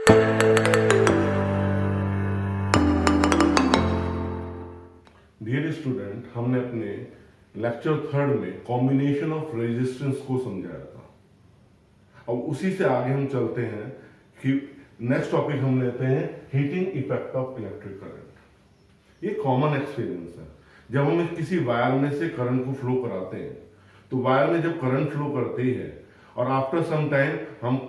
Dear student, हमने अपने lecture 3 में कॉम्बिनेशन ऑफ रेजिस्टेंस को समझाया था। अब उसी से आगे हम चलते हैं कि नेक्स्ट टॉपिक हम लेते हैं heating effect of electric current. ये कॉमन एक्सपीरियंस है। जब हम किसी वायर में से करंट को फ्लो कराते हैं तो वायर में जब करंट फ्लो करती है और आफ्टर सम टाइम हम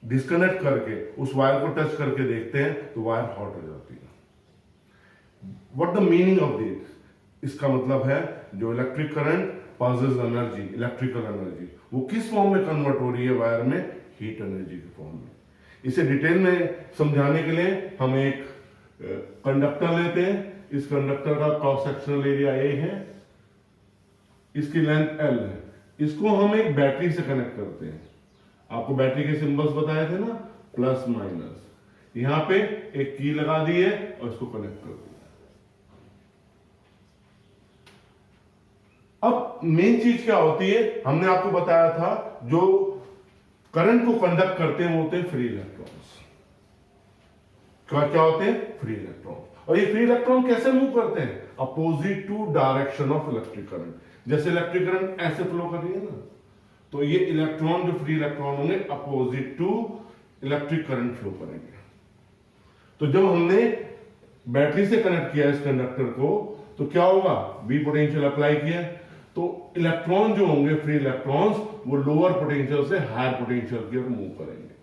डिस्कनेक्ट करके उस वायर को टच करके देखते हैं तो वायर हॉट हो जाती है। What the meaning of this? इसका मतलब है जो electric current passes energy, electrical energy, वो किस फॉर्म में कन्वर्ट हो रही है वायर में? हीट एनर्जी के फॉर्म में। इसे डिटेल में समझाने के लिए हम एक कंडक्टर लेते हैं। इस कंडक्टर का क्रॉस सेक्शनल एरिया ए है, इसकी लेंथ एल है। इसको हम एक बैटरी से कनेक्ट करते हैं। आपको बैटरी के सिंबल्स बताए थे ना, प्लस माइनस। यहां पे एक की लगा दी है और इसको कनेक्ट कर दिया। अब मेन चीज क्या होती है? हमने आपको बताया था जो करंट को कंडक्ट करते हैं वो होते हैं फ्री इलेक्ट्रॉन्स। क्या होते हैं? Free electron. और ये फ्री इलेक्ट्रॉन कैसे मूव करते हैं? Opposite to direction of electric current. जैसे इलेक्ट्रिक करंट ऐसे फ्लो कर रही है ना, तो ये इलेक्ट्रॉन जो फ्री इलेक्ट्रॉन होंगे opposite to electric current flow करेंगे। तो जब हमने बैटरी से कनेक्ट किया इस कंडक्टर को तो क्या होगा? बी पोटेंशियल अप्लाई किया तो इलेक्ट्रॉन जो होंगे फ्री इलेक्ट्रॉन्स वो लोअर पोटेंशियल से हायर पोटेंशियल की ओर मूव करेंगे।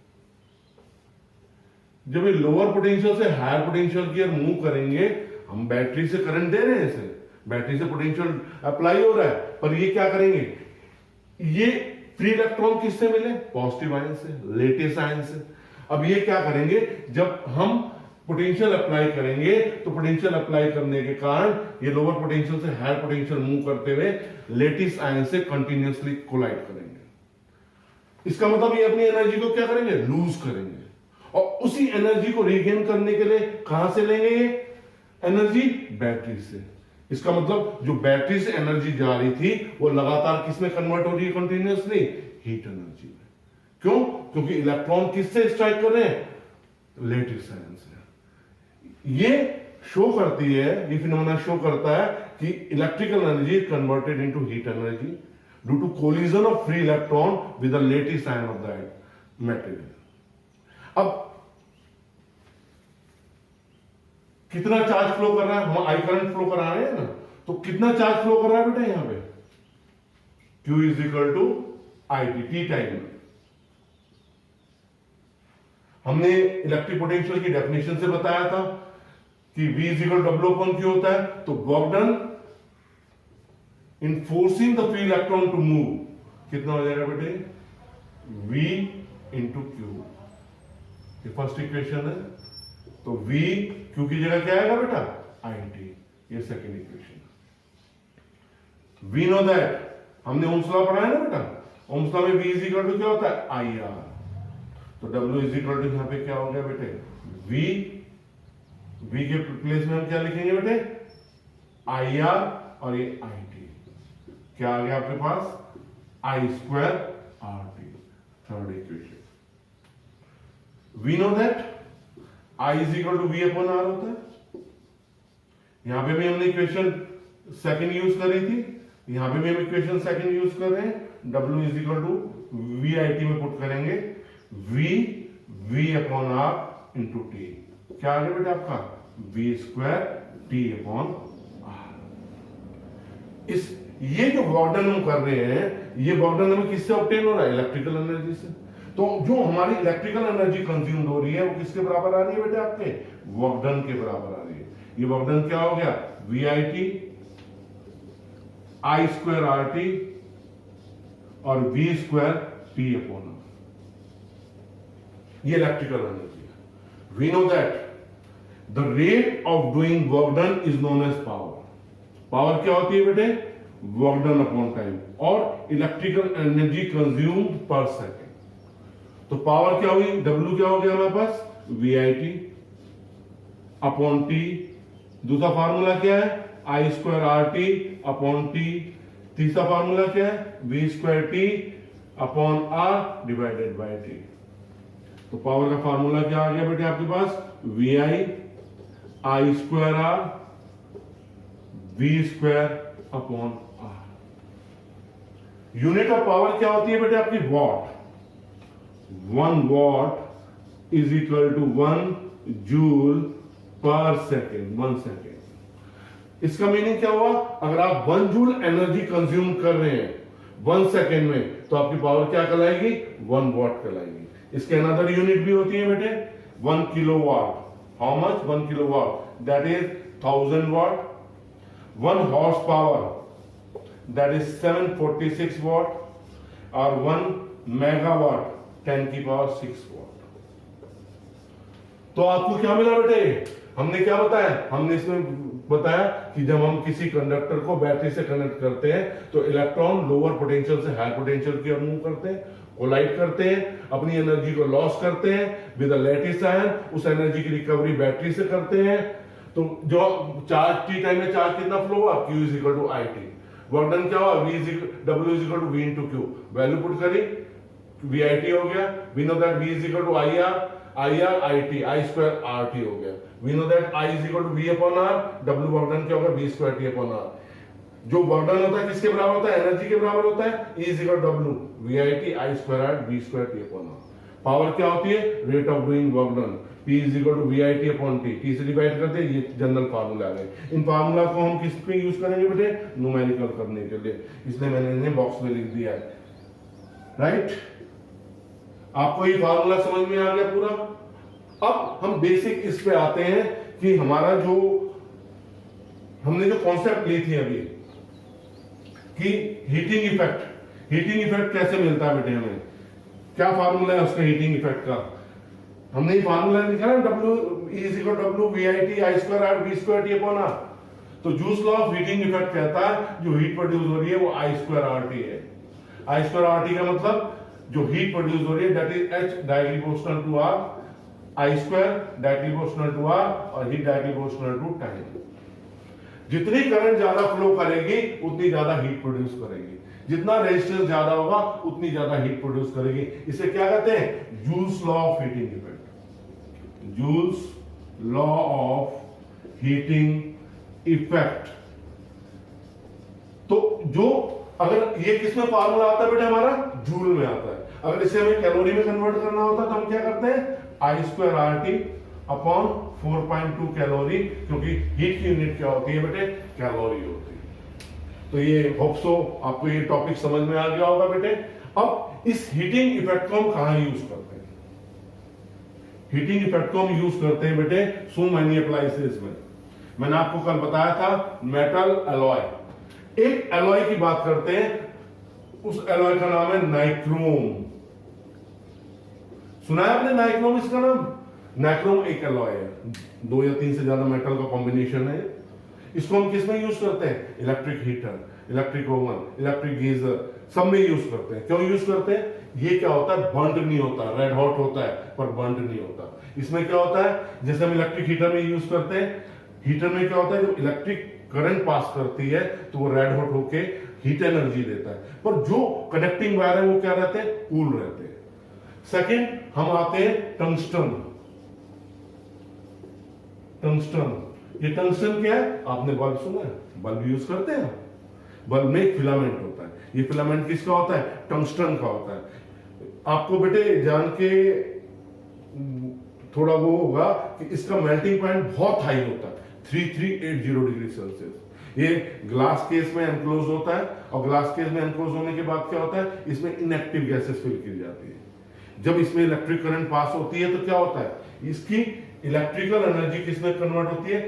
जब ये लोअर पोटेंशियल से हायर पोटेंशियल की ओर मूव करेंगे, हम बैटरी से करंट दे रहे हैं, इसे बैटरी से पोटेंशियल अप्लाई हो रहा है, पर ये क्या करेंगे? ये फ्री इलेक्ट्रॉन किससे मिले? पॉजिटिव आयन से, लेटेस्ट आयन से। अब ये क्या करेंगे? जब हम पोटेंशियल अप्लाई करेंगे तो पोटेंशियल अप्लाई करने के कारण ये लोअर पोटेंशियल से हायर पोटेंशियल मूव करते हुए लेटिस आयन से कंटिन्यूअसली कोलाइड करेंगे। इसका मतलब ये अपनी एनर्जी को क्या करेंगे? लूज करेंगे। और उसी एनर्जी को रीगेन करने के लिए कहां से लेंगे ये एनर्जी? बैटरी से। इसका मतलब जो बैटरी से एनर्जी जा रही थी वो लगातार किसमें कन्वर्ट हो रही है? कंटिन्यूअसली हीट एनर्जी में। क्यों? क्योंकि इलेक्ट्रॉन किससे स्ट्राइक कर रहे हैं? लेटिस आयन से। ये शो करती है, ये फिनोमेना शो करता है कि electrical energy is converted into heat energy due to collision of free electron with the latest ion of that material. अब कितना चार्ज फ्लो कर रहा है? हम आई करंट फ्लो करा रहे हैं ना, तो कितना चार्ज फ्लो कर रहा है बेटा यहां पे? Q is equal to I T time में। हमने इलेक्ट्रिक पोटेंशियल की डेफिनेशन से बताया था कि V is equal W upon Q होता है। तो work done in forcing the free electron to move कितना हो जाएगा बेटे? V into Q. ये फर्स्ट इक्वेशन है। तो V क्यू की जगह क्या आएगा बेटा? I T. ये second equation. We know that, हमने ओम्स लॉ पढ़ा है ना बेटा। ओम्स लॉ में V इज इक्वल टू क्या होता है? I R. तो W इज इक्वल टू यहां पे क्या हो गया बेटे? V के प्लेस में हम क्या लिखेंगे बेटे? आई आर और ये आई टी। क्या आ गया आपके पास? I square R T. Third equation. We know that I is equal to V upon R होता है। यहां पे भी हमने इक्वेशन सेकंड यूज करी थी, यहां पे भी हम इक्वेशन सेकंड यूज कर रहे हैं। W is equal to V I T में पुट करेंगे V upon R into T. क्या आ गया बेटा आपका? V square T upon R. ये जो वर्कडन हम कर रहे हैं, ये वर्कडन हमें किससे ऑब्टेन हो रहा है? इलेक्ट्रिकल एनर्जी से। तो जो हमारी इलेक्ट्रिकल एनर्जी कंज्यूम हो रही है वो किसके बराबर आ रही है बेटे? आपके वर्कडन के बराबर आ रही है। ये वर्कडन क्या हो गया? V I T I square R T और V square T upon R. ये इलेक्ट्रिकल एनर्जी है। We know that the rate of doing work done is known as power. Power क्या होती है बेटे? वर्क डन अपॉन टाइम और electrical energy consume per second. तो power क्या हुई? W क्या हो गया हमारे पास? V I T upon T. दूसरा फार्मूला क्या है? I square R T upon T. तीसरा फार्मूला क्या है? V square T upon R divided by T. तो पावर का फार्मूला क्या आ गया बेटे आपके पास, V I I square R V square upon R. Unit of power क्या होती है बेटे आपकी, watt. 1 watt is equal to 1 joule per second, 1 second. इसका मीनिंग क्या हुआ, अगर आप 1 जूल एनर्जी कंज्यूम कर रहे हैं 1 सेकेंड में, तो आपकी पावर क्या कहलाएगी, 1 वॉट कहलाएगी। इसके अनदर यूनिट भी होती है बेटे, 1 kilowatt. How much, 1 kilowatt, that is 1000 what. 1 horse power, that is 746 what, और 1 मेगावाट 10 की पावर 6 वॉट। तो आपको क्या मिला बेटे, हमने क्या बताया, हमने इसमें बताया कि जब हम किसी कंडक्टर को बैटरी से कनेक्ट करते हैं तो इलेक्ट्रॉन लोअर पोटेंशियल से हायर पोटेंशियल की ओर मूव करते हैं, कोलाइड करते हैं, अपनी एनर्जी को लॉस करते हैं विद अ लैटिस आयन, उस एनर्जी की रिकवरी बैटरी से करते हैं। तो जो चार्ज टी टाइम में चार्ज कितना फ्लो हुआ, Q is equal to I T. Work done क्या हुआ, W is equal to V into Q। Value put करी, VIT हो गया। We know that V is equal to IR IT, I square RT हो गया। We know that I is equal to V upon R, W work done क्या होगा, V square T upon R। जो work done होता है किसके बराबर होता है, एनर्जी के बराबर होता है, E is equal to W VIT I square R V square T upon R। Power क्या होती है, rate of doing work done, P is equal to VIT upon T, T से डिवाइड करते हैं, ये जनरल फार्मूला आ गए। इन formula को हम किस पे यूज करेंगे बेटे, न्यूमेरिकल करने के लिए, इसलिए मैंने इन्हें बॉक्स में लिख दिया है, राइट। आपको ये फार्मूला समझ में आ गया पूरा। अब हम बेसिक इस पे आते हैं कि हमारा जो हमने जो कॉन्सेप्ट ली थी अभी कि हीटिंग इफेक्ट कैसे मिलता है बेटे, हमें क्या फार्मूला है उसका हीटिंग इफेक्ट का। हमने ये फार्मूला लिखा ना, W VIT I square R V square T upon R। तो juice law of heating effect कहता है जो हीट प्रोड्यूस हो रही है वो I स्क्वायर RT है। I स्क्वायर RT का मतलब जो हीट प्रोड्यूस हो रही है that is H directly proportional to R, I square directly proportional to R और heat directly proportional to time. जितनी करंट ज्यादा फ्लो करेगी उतनी ज्यादा हीट प्रोड्यूस करेगी, जितना रेजिस्टेंस ज्यादा होगा उतनी ज्यादा हीट प्रोड्यूस करेगी। इसे क्या कहते हैं, joules law of heating effect, joules law of heating effect. तो जो अगर ये किसमें फार्मूला आता है बेटा, हमारा जूल में आता है। अगर इसे हमें कैलोरी में कन्वर्ट करना होता है तो हम क्या करते हैं, आई स्क्वायर RT अपॉन 4.2 कैलोरी, क्योंकि हीट की यूनिट क्या होती है बेटे, कैलोरी होती है। तो ये होप सो आपको ये टॉपिक समझ में आ गया होगा बेटे। अब इस हीटिंग इफेक्ट को हम कहां यूज करते हैं, हीटिंग इफेक्ट को हम यूज करते हैं बेटे सो मैनी एप्लायंसेस में। मैंने आपको कल बताया था मेटल एलॉय, एक एलॉय की बात करते हैं, उस एलॉय का नाम है नाइक्रोम। सुना है आपने नाइक्रोम, इसका नाम? नाइक्रोम एक एलॉय है, 2 या 3 से ज्यादा मेटल का कॉम्बिनेशन है। इसको हम किस में यूज करते हैं, electric heater, electric oven, electric geyser, सब में यूज करते हैं। क्यों यूज करते हैं, ये क्या होता है, बर्न्ड नहीं होता, रेड हॉट होता है पर बर्न्ड नहीं होता। इसमें क्या होता है, जैसे हम इलेक्ट्रिक हीटर में यूज करते हैं, हीटर में क्या होता है, जब इलेक्ट्रिक करंट पास करती है तो वो रेड हॉट होके हीट एनर्जी देता है, पर जो कनेक्टिंग वायर है वो क्या रहते हैं, कूल रहते हैं। सेकेंड हम आते हैं टंगस्टन। ये टंगस्टन क्या है, आपने बल्ब सुना है, बल्ब यूज करते हैं, बल्ब में एक फिलामेंट होता है, ये फिलामेंट किसका होता है, टंगस्टन का होता है। आपको बेटे जान के थोड़ा वो होगा कि इसका मेल्टिंग पॉइंट बहुत हाई होता है, 3380 डिग्री सेल्सियस। ये ग्लास केस में एनक्लोज होता है, और ग्लास केस में एनक्लोज होने के बाद क्या होता है, इसमें इनएक्टिव गैसेस फिल की जाती है। जब इसमें इलेक्ट्रिक करंट पास होती है तो क्या होता है, इसकी इलेक्ट्रिकल एनर्जी किसमें कन्वर्ट होती है,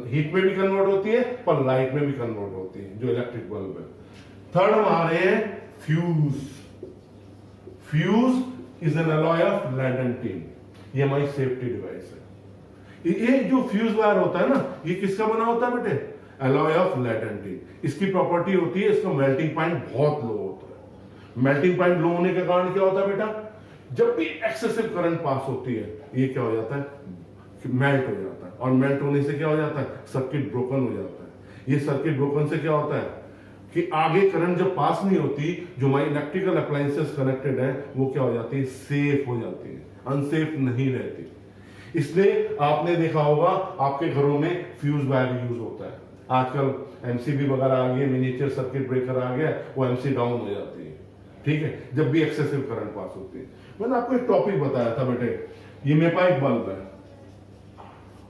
हीट में भी कन्वर्ट होती है पर लाइट में भी कन्वर्ट होती है, जो इलेक्ट्रिक बल्ब है। थर्ड हम आ रहे हैं fuse. Fuse is an alloy of lead and tin, ये हमारी सेफ्टी डिवाइस है। ये जो फ्यूज वायर होता है ना, ये किसका बना होता है बेटे, alloy of lead and tin. इसकी प्रॉपर्टी होती है, इसका मेल्टिंग पॉइंट बहुत लो होता है। मेल्टिंग पॉइंट लो होने के कारण क्या होता है बेटा, जब भी एक्सेसिव करंट पास होती है ये क्या हो जाता है, मेल्ट हो जाता है, और मेल्ट होने से क्या हो जाता है, सर्किट ब्रोकन हो जाता है। ये सर्किट ब्रोकन से क्या होता है कि आगे करंट जब पास नहीं होती, जो हमारी इलेक्ट्रिकल अप्लायंसेस कनेक्टेड है वो क्या हो जाती है, सेफ हो जाती है, अनसेफ नहीं रहती। इसलिए आपने देखा होगा आपके घरों में फ्यूज वायर यूज होता है। आजकल एमसीबी वगैरह आ गई है, मिनिएचर सर्किट ब्रेकर आ गया, वो एमसी डाउन हो जाती है, ठीक है, जब भी एक्सेसिव करंट पास होती है। मैंने आपको एक टॉपिक बताया था बेटे, ये मेरे पास एक बल्ब है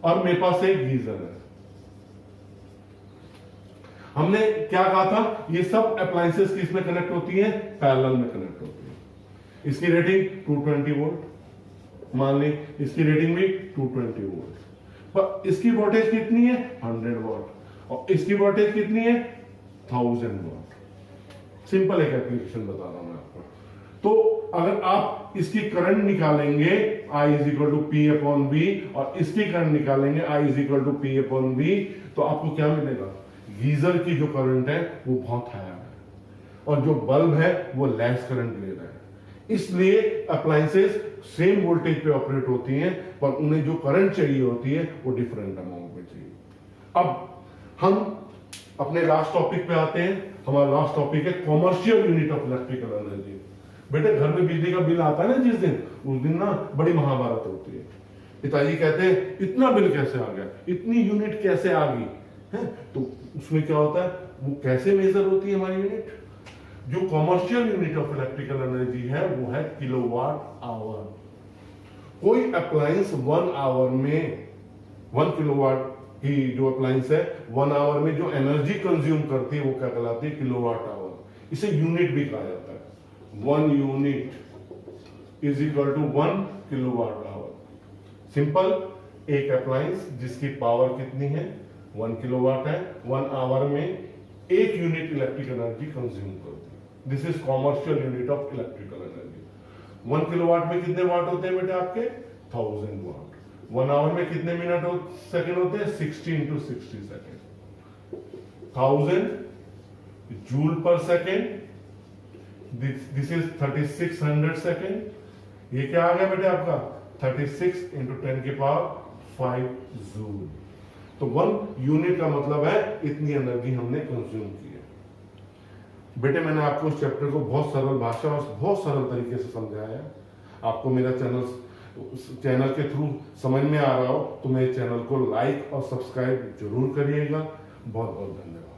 और मेरे पास एक गीजर है। हमने क्या कहा था, ये सब अप्लायंसेस किसमें कनेक्ट होती हैं, पैरेलल में कनेक्ट होती है। इसकी रेटिंग 220 वोल्ट, मान ली इसकी रेटिंग भी 220 वोल्ट, पर इसकी वोल्टेज कितनी है 100 वॉट और इसकी वोल्टेज कितनी है 1000 वॉट। सिंपल एक एप्लीकेशन बता रहा हूं मैं आपको। तो अगर आप इसकी करंट निकालेंगे I = P/V और इसकी करंट निकालेंगे I = P/V, तो आपको क्या मिलेगा, गीजर की जो करंट है वो बहुत हाई है और जो बल्ब है वो लेस करंट ले रहा है। इसलिए अप्लायंसेस सेम वोल्टेज पे ऑपरेट होती हैं, पर उन्हें जो करंट चाहिए होती है वो डिफरेंट अमाउंट में चाहिए। अब हम अपने लास्ट टॉपिक पे आते हैं। हमारा लास्ट टॉपिक है commercial unit of electrical energy. बेटे घर में बिजली का बिल आता है ना जिस दिन, उस दिन ना बड़ी महाभारत होती है। पिताजी कहते हैं इतना बिल कैसे आ गया, इतनी यूनिट कैसे आ गई है, तो उसमें क्या होता है, वो कैसे मेजर होती है हमारी यूनिट। जो commercial unit of electrical energy है वो है किलोवाट आवर। कोई अप्लायंस 1 आवर में 1 किलोवाट की जो अप्लायंस है 1 आवर में जो एनर्जी कंज्यूम करती है वो क्या कहलाती है, किलोवाट आवर। इसे यूनिट भी कहा जाता है। 1 यूनिट = 1 किलोवाट आवर। सिंपल, एक अप्लायंस जिसकी पावर कितनी है 1 किलोवाट है, 1 आवर में 1 यूनिट इलेक्ट्रिक एनर्जी कंज्यूम करती है। This is commercial unit of electrical energy. 1 kilowatt में कितने वाट होते हैं बेटे आपके 1000 वाट। 1 आवर में कितने सेकंड होते हैं 60 × 60 सेकंड। 1000 जूल पर सेकंड, दिस इज 3600 सेकंड। ये क्या आ गया बेटे आपका 36 × 10⁵ जूल। तो 1 यूनिट का मतलब है इतनी एनर्जी हमने कंज्यूम की है। बेटे मैंने आपको इस चैप्टर को बहुत सरल भाषा और बहुत सरल तरीके से समझाया। आपको मेरा चैनल के थ्रू समझ में आ रहा हो तो मेरे चैनल को लाइक और सब्सक्राइब जरूर करिएगा। बहुत बहुत धन्यवाद।